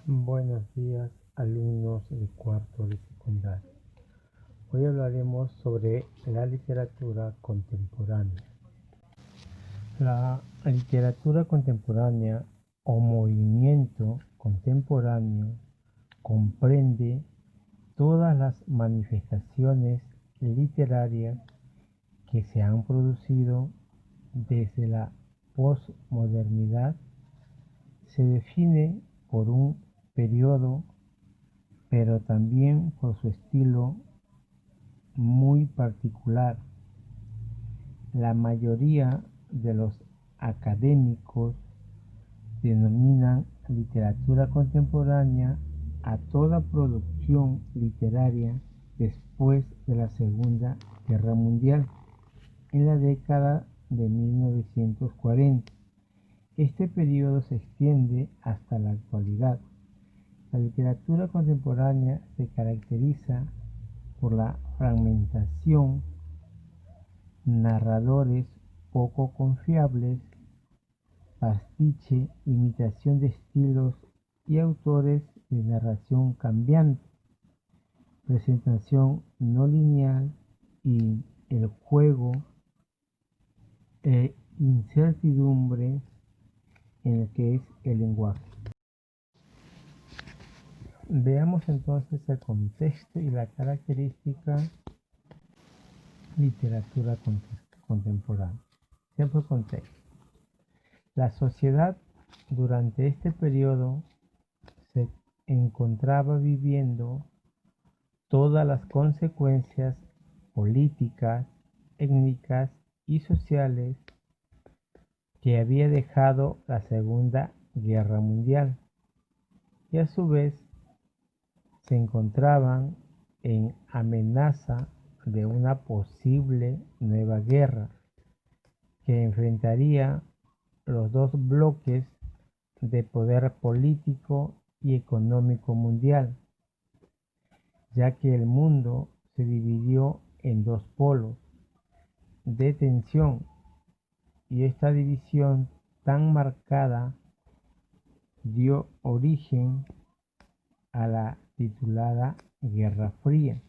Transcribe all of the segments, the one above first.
Buenos días, alumnos de cuarto de secundaria. Hoy hablaremos sobre la literatura contemporánea. La literatura contemporánea o movimiento contemporáneo comprende todas las manifestaciones literarias que se han producido desde la posmodernidad. Se define por un periodo, pero también por su estilo muy particular. La mayoría de los académicos denominan literatura contemporánea a toda producción literaria después de la Segunda Guerra Mundial, en la década de 1940. Este periodo se extiende hasta la actualidad. La literatura contemporánea se caracteriza por la fragmentación, narradores poco confiables, pastiche, imitación de estilos y autores de narración cambiante, presentación no lineal y el juego e incertidumbre en el que es el lenguaje. Veamos entonces el contexto y la característica literatura contemporánea. Ejemplo, contexto. La sociedad durante este periodo se encontraba viviendo todas las consecuencias políticas, étnicas y sociales que había dejado la Segunda Guerra Mundial, y a su vez se encontraban en amenaza de una posible nueva guerra que enfrentaría los dos bloques de poder político y económico mundial, ya que el mundo se dividió en dos polos de tensión, y esta división tan marcada dio origen a la titulada Guerra Fría.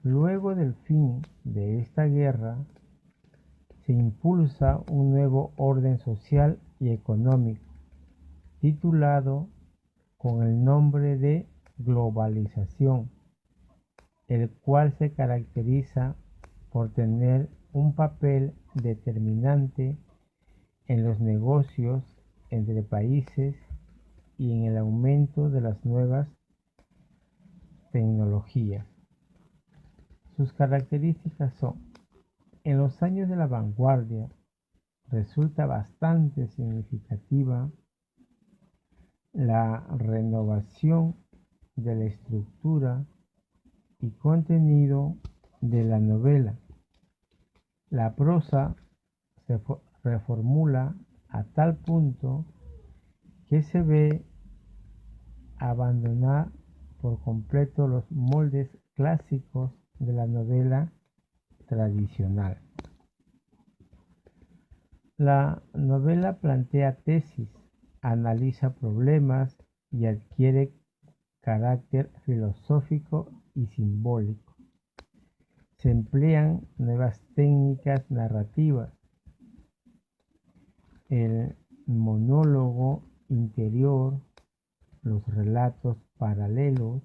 Luego del fin de esta guerra, se impulsa un nuevo orden social y económico, titulado con el nombre de globalización, el cual se caracteriza por tener un papel determinante en los negocios entre países y en el aumento de las nuevas tecnologías. Sus características son: en los años de la vanguardia resulta bastante significativa la renovación de la estructura y contenido de la novela. La prosa se reformula a tal punto que se ve abandonar por completo los moldes clásicos de la novela tradicional. La novela plantea tesis, analiza problemas y adquiere carácter filosófico y simbólico. Se emplean nuevas técnicas narrativas, el monólogo interior, los relatos paralelos,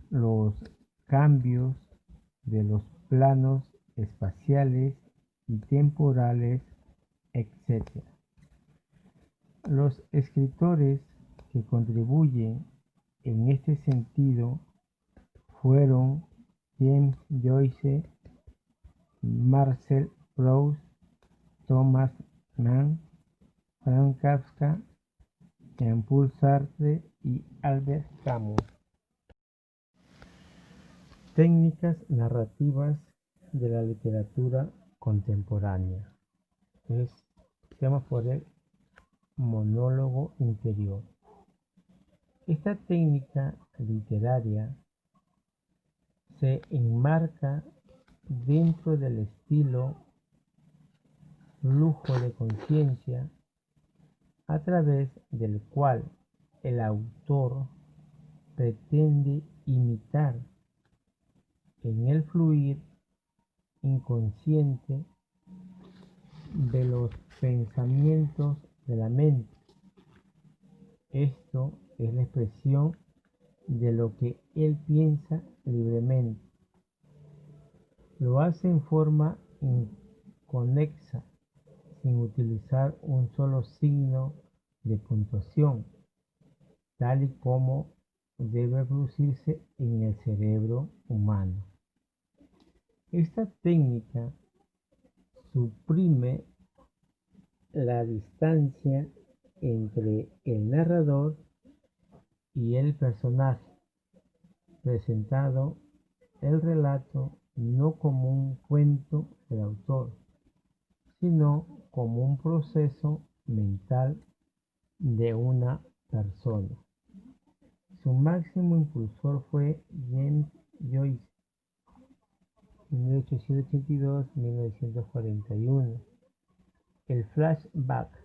los cambios de los planos espaciales y temporales, etc. Los escritores que contribuyen en este sentido fueron James Joyce, Marcel Proust, Thomas Mann, Franz Kafka, Jean-Paul Sartre y Albert Camus. Técnicas narrativas de la literatura contemporánea. Entonces, vamos por el monólogo interior. Esta técnica literaria se enmarca dentro del estilo flujo de conciencia, a través del cual el autor pretende imitar en el fluir inconsciente de los pensamientos de la mente. Esto es la expresión de lo que él piensa libremente. Lo hace en forma inconexa, sin utilizar un solo signo de puntuación, tal y como debe producirse en el cerebro humano. Esta técnica suprime la distancia entre el narrador y el personaje, presentando el relato no como un cuento del autor, sino como un proceso mental de una persona. Su máximo impulsor fue James Joyce, 1882-1941. El flashback.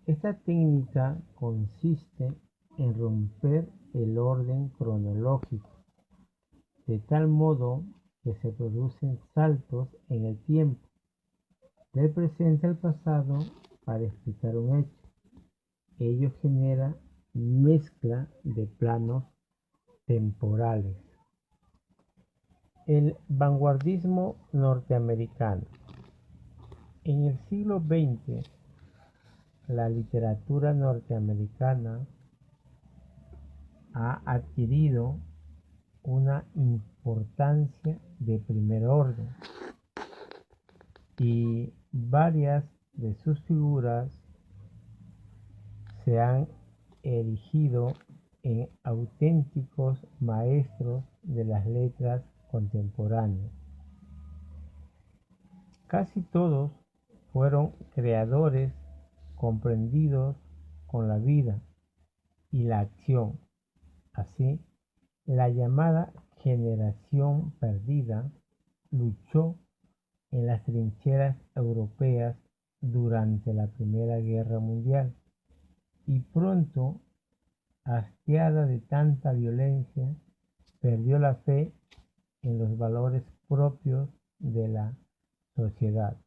Esta técnica consiste en romper el orden cronológico, de tal modo que se producen saltos en el tiempo, del presente al pasado, para explicar un hecho. Ello genera mezcla de planos temporales. El vanguardismo norteamericano. En el siglo XX, la literatura norteamericana ha adquirido una importancia de primer orden y varias de sus figuras se han erigido en auténticos maestros de las letras contemporáneas. Casi todos fueron creadores comprendidos con la vida y la acción. Así, la llamada generación perdida luchó en las trincheras europeas durante la Primera Guerra Mundial y pronto, hastiada de tanta violencia, perdió la fe en los valores propios de la sociedad.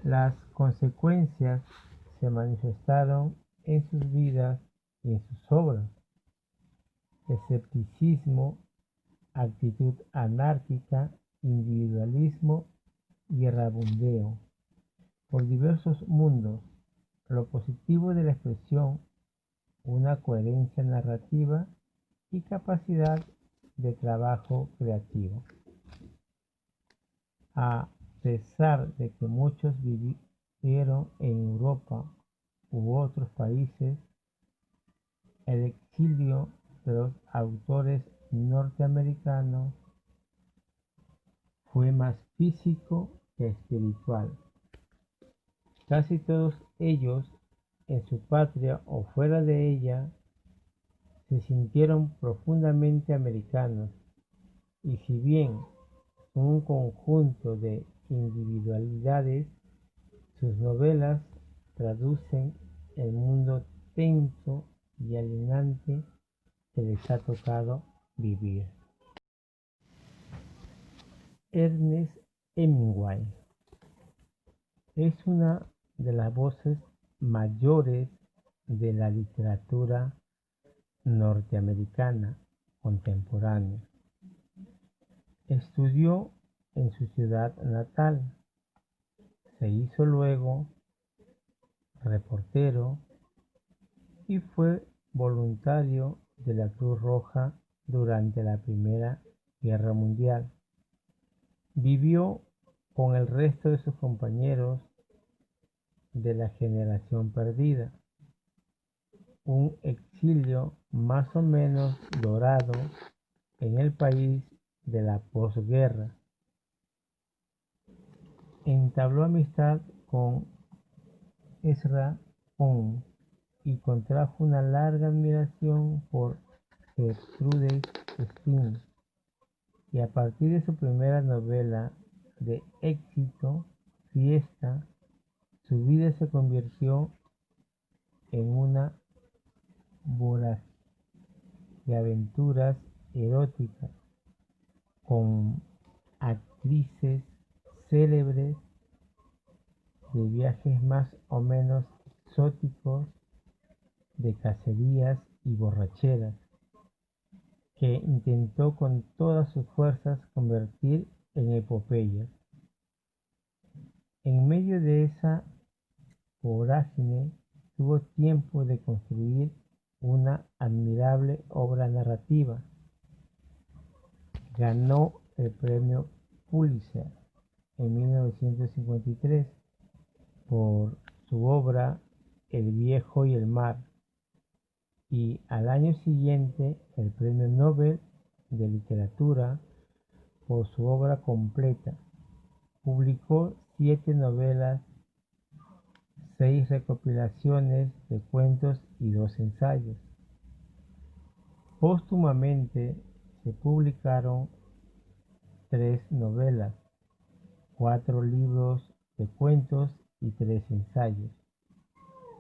Las consecuencias se manifestaron en sus vidas y en sus obras. Escepticismo, actitud anárquica, individualismo y errabundeo por diversos mundos. Lo positivo de la expresión, una coherencia narrativa y capacidad de trabajo creativo. A pesar de que muchos vivieron en Europa u otros países, el exilio de los autores norteamericanos fue más físico que espiritual. Casi todos ellos, en su patria o fuera de ella, se sintieron profundamente americanos, y si bien son un conjunto de individualidades, sus novelas traducen el mundo tenso y alienante que les ha tocado vivir. Ernest Hemingway es una de las voces mayores de la literatura norteamericana contemporánea. Estudió en su ciudad natal, se hizo luego reportero y fue voluntario de la Cruz Roja durante la Primera Guerra Mundial. Vivió con el resto de sus compañeros de la generación perdida, un exilio más o menos dorado en el país de la posguerra. Entabló amistad con Ezra Pound y contrajo una larga admiración por Gertrude Stein, y a partir de su primera novela de éxito, Fiesta, su vida se convirtió en una vorágine de aventuras eróticas con actrices célebres, de viajes más o menos exóticos, de cacerías y borracheras, que intentó con todas sus fuerzas convertir en epopeyas. En medio de esa vorágine tuvo tiempo de construir una admirable obra narrativa. Ganó el premio Pulitzer en 1953 por su obra El viejo y el mar, y al año siguiente el premio Nobel de Literatura por su obra completa. Publicó 7 novelas, 6 recopilaciones de cuentos y 2 ensayos. Póstumamente se publicaron 3 novelas, 4 libros de cuentos y 3 ensayos.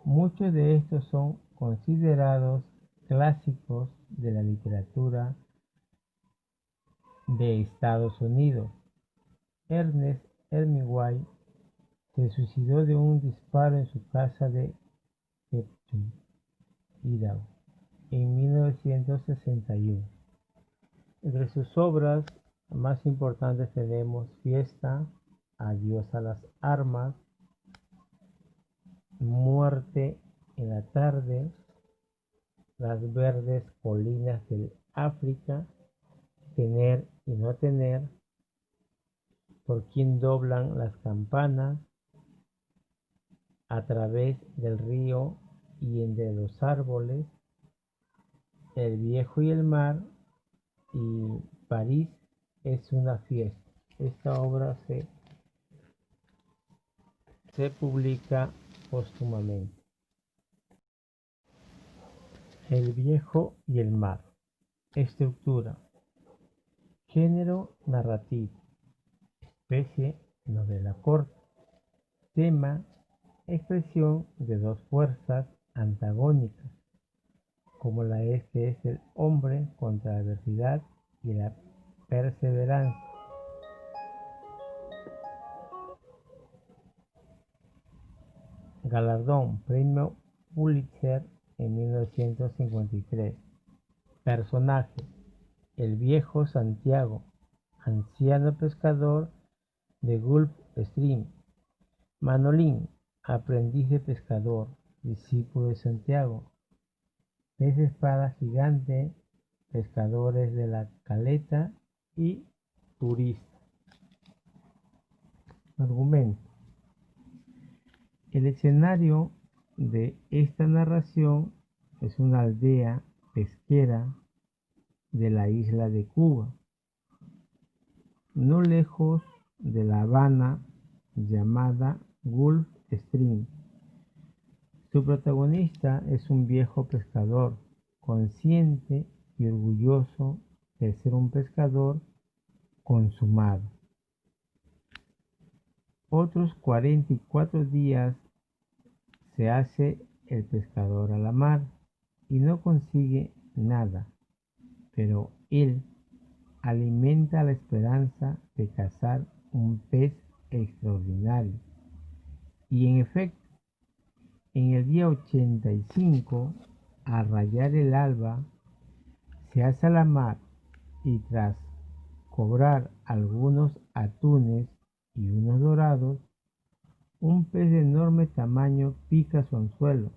Muchos de estos son considerados clásicos de la literatura de Estados Unidos. Ernest Hemingway se suicidó de un disparo en su casa de Ketchum, Idaho, en 1961. Entre sus obras más importantes tenemos Fiesta, Adiós a las armas, Muerte en la tarde, Las verdes colinas del África, Tener y no tener, Por quién doblan las campanas, A través del río y entre los árboles, El viejo y el mar, y París es una fiesta. Esta obra se publica póstumamente. El viejo y el mar. Estructura. Género narrativo. Especie novela corta. Tema: expresión de dos fuerzas antagónicas, como la que es el hombre contra la adversidad y la perseverancia. Galardón: Premio Pulitzer en 1953. Personaje: el viejo Santiago, anciano pescador de Gulf Stream. Manolín, aprendiz de pescador, discípulo de Santiago. Pez espada gigante, pescadores de la Caleta y turista. Argumento. El escenario de esta narración es una aldea pesquera de la isla de Cuba, no lejos de La Habana, llamada Gulf Stream. Su protagonista es un viejo pescador, consciente y orgulloso de ser un pescador consumado. Otros 44 días se hace el pescador a la mar y no consigue nada, pero él alimenta la esperanza de cazar un pez extraordinario. Y en efecto, en el día 85, al rayar el alba, se hace a la mar y tras cobrar algunos atunes y unos dorados, un pez de enorme tamaño pica su anzuelo,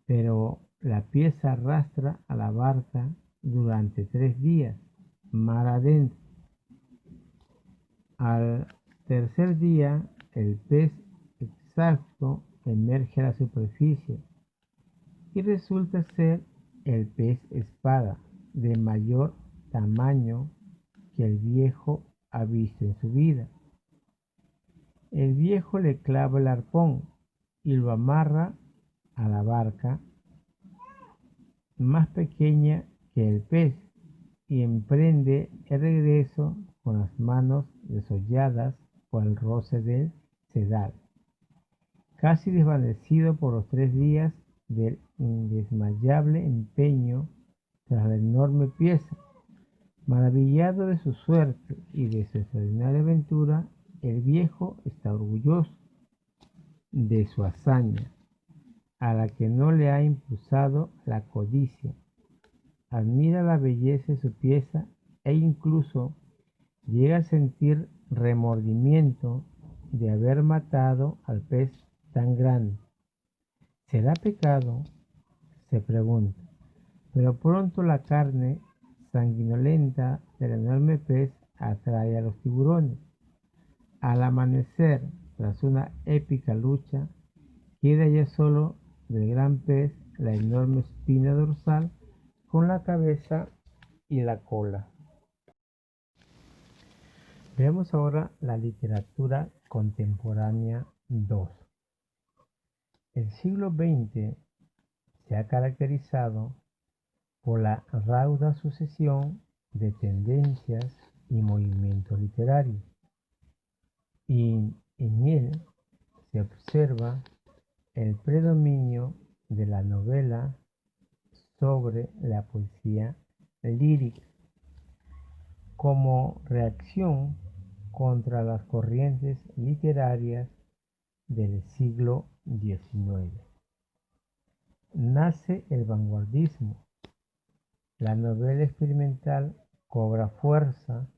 pero la pieza arrastra a la barca durante 3 días, mar adentro. Al tercer día, el pez exhausto emerge a la superficie y resulta ser el pez espada, de mayor tamaño que el viejo ha visto en su vida. El viejo le clava el arpón y lo amarra a la barca, más pequeña que el pez, y emprende el regreso con las manos desolladas por el roce del sedal. casi desvanecido por los 3 días del indesmayable empeño tras la enorme pieza. Maravillado de su suerte y de su extraordinaria aventura, el viejo está orgulloso de su hazaña, a la que no le ha impulsado la codicia. Admira la belleza de su pieza e incluso llega a sentir remordimiento de haber matado al pez tan grande. ¿Será pecado?, se pregunta, pero pronto la carne sanguinolenta del enorme pez atrae a los tiburones. Al amanecer, tras una épica lucha, queda ya solo del gran pez la enorme espina dorsal con la cabeza y la cola. Veamos ahora la literatura contemporánea 2. El siglo XX se ha caracterizado por la rauda sucesión de tendencias y movimientos literarios, y en él se observa el predominio de la novela sobre la poesía lírica como reacción contra las corrientes literarias del siglo XIX. Nace el vanguardismo. La novela experimental cobra fuerza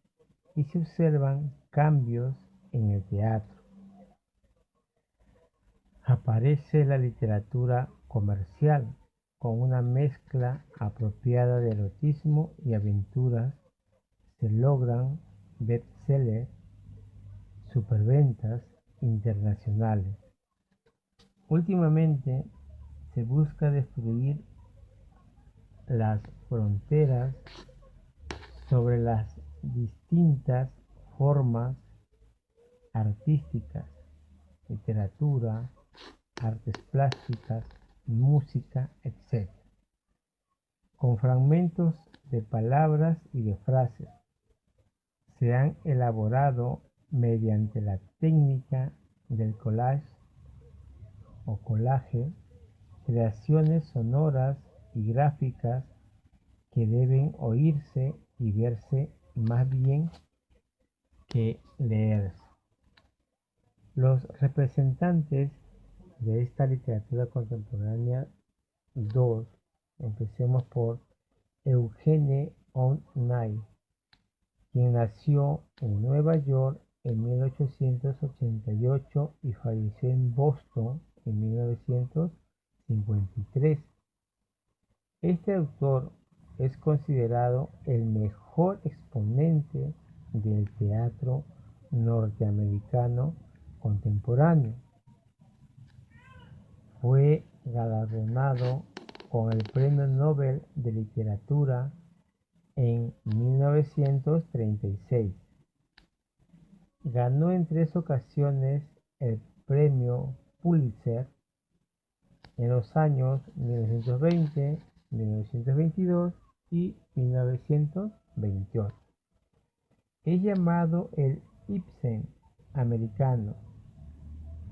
y se observan cambios en el teatro. Aparece la literatura comercial con una mezcla apropiada de erotismo y aventuras. Se logran bestsellers, superventas internacionales. Últimamente se busca destruir las fronteras sobre las distintas formas artísticas, literatura, artes plásticas, música, etc., con fragmentos de palabras y de frases. Se han elaborado mediante la técnica del collage o collage creaciones sonoras y gráficas que deben oírse y verse más bien que leerse. Los representantes de esta literatura contemporánea 2, empecemos por Eugene O'Neill, quien nació en Nueva York en 1888 y falleció en Boston en 1953. Este autor es considerado el mejor exponente del teatro norteamericano contemporáneo. Fue galardonado con el Premio Nobel de Literatura en 1936. Ganó en 3 ocasiones el Premio Pulitzer en los años 1920, 1922 y 1928. Es llamado el Ibsen americano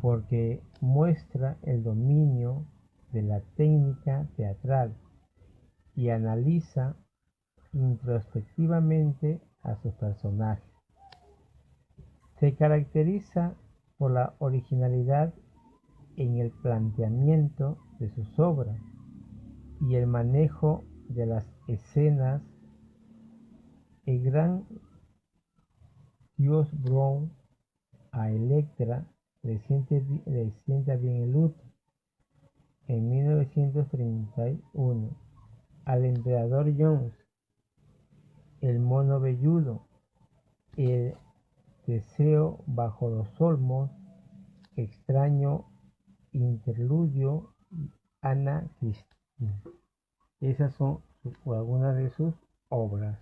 porque muestra el dominio de la técnica teatral y analiza introspectivamente a sus personajes. Se caracteriza por la originalidad en el planteamiento de sus obras y el manejo de las escenas. El gran Dios Brown a Electra le sienta bien el luto. En 1931, al emperador Jones, el mono velludo, el deseo bajo los olmos, extraño interludio, Ana Cristina. Esas son algunas de sus obras.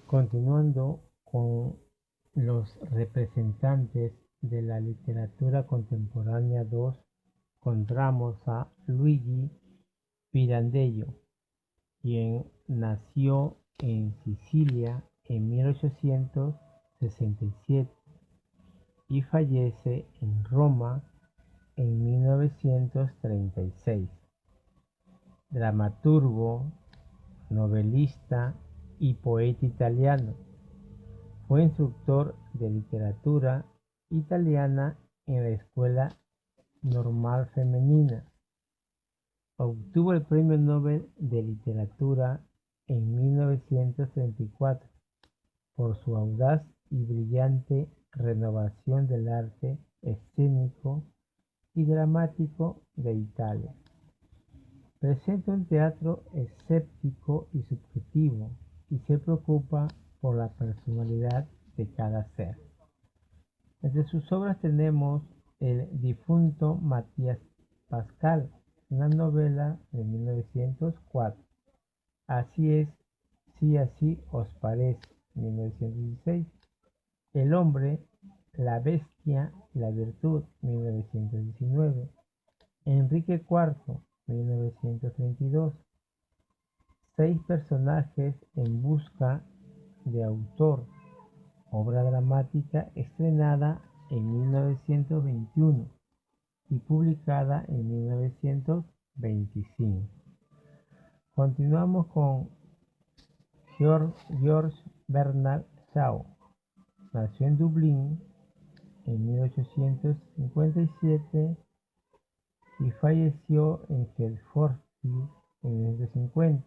Continuando con los representantes de la literatura contemporánea 2, encontramos a Luigi Pirandello, quien nació en Sicilia en 1867. y fallece en Roma en 1936. Dramaturgo, novelista y poeta italiano. Fue instructor de literatura italiana en la Escuela Normal Femenina. Obtuvo el Premio Nobel de Literatura en 1934 por su audaz y brillante renovación del arte escénico y dramático de Italia. Presenta un teatro escéptico y subjetivo y se preocupa por la personalidad de cada ser. Entre sus obras tenemos El difunto Matías Pascal, una novela de 1904. Así es, si así os parece, 1916. El hombre, la bestia y la virtud, 1919. Enrique IV, 1932. 6 personajes en busca de autor, obra dramática estrenada en 1921 y publicada en 1925. Continuamos con George Bernard Shaw. Nació en Dublín en 1857 y falleció en Hertfordshire en 1950.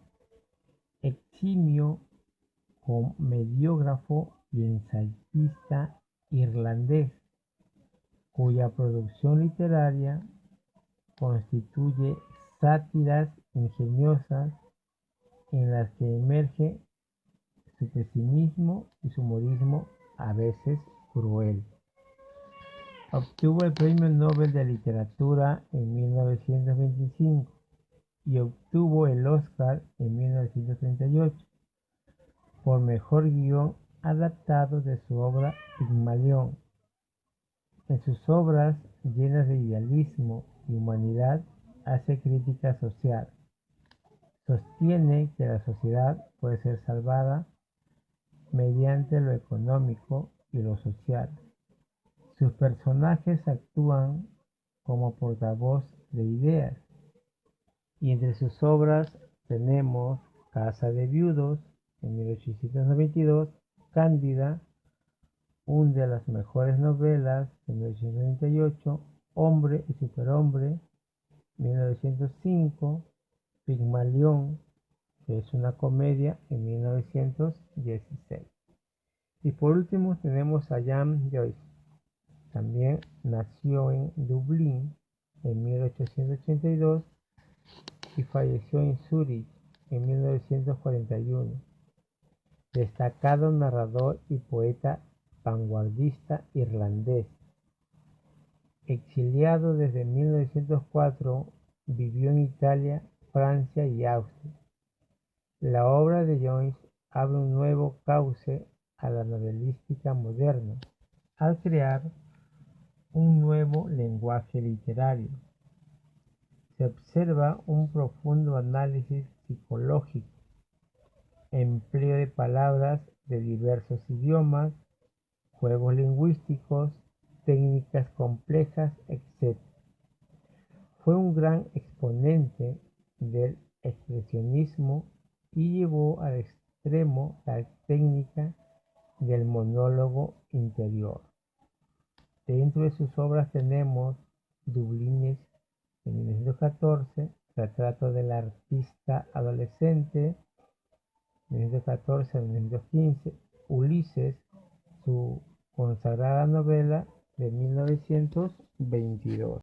Eximio comediógrafo y ensayista irlandés, cuya producción literaria constituye sátiras ingeniosas en las que emerge su pesimismo y su humorismo a veces cruel. Obtuvo el Premio Nobel de Literatura en 1925 y obtuvo el Oscar en 1938 por mejor guión adaptado de su obra Pigmalión. En sus obras, llenas de idealismo y humanidad, hace crítica social. Sostiene que la sociedad puede ser salvada mediante lo económico y lo social. Sus personajes actúan como portavoz de ideas, y entre sus obras tenemos Casa de Viudos, en 1892, Cándida, una de las mejores novelas, de 1998, Hombre y Superhombre, 1905, Pigmalión, que es una comedia, en 1916. Y por último tenemos a James Joyce. También nació en Dublín en 1882 y falleció en Zúrich en 1941. Destacado narrador y poeta vanguardista irlandés. Exiliado desde 1904, vivió en Italia, Francia y Austria. La obra de Joyce abre un nuevo cauce a la novelística moderna, al crear un nuevo lenguaje literario. Se observa un profundo análisis psicológico, empleo de palabras de diversos idiomas, juegos lingüísticos, técnicas complejas, etc. Fue un gran exponente del expresionismo y llevó al extremo la técnica del monólogo interior. Dentro de sus obras tenemos Dublines de 1914, Retrato del artista adolescente, 1914 a 1915, Ulises, su consagrada novela de 1922.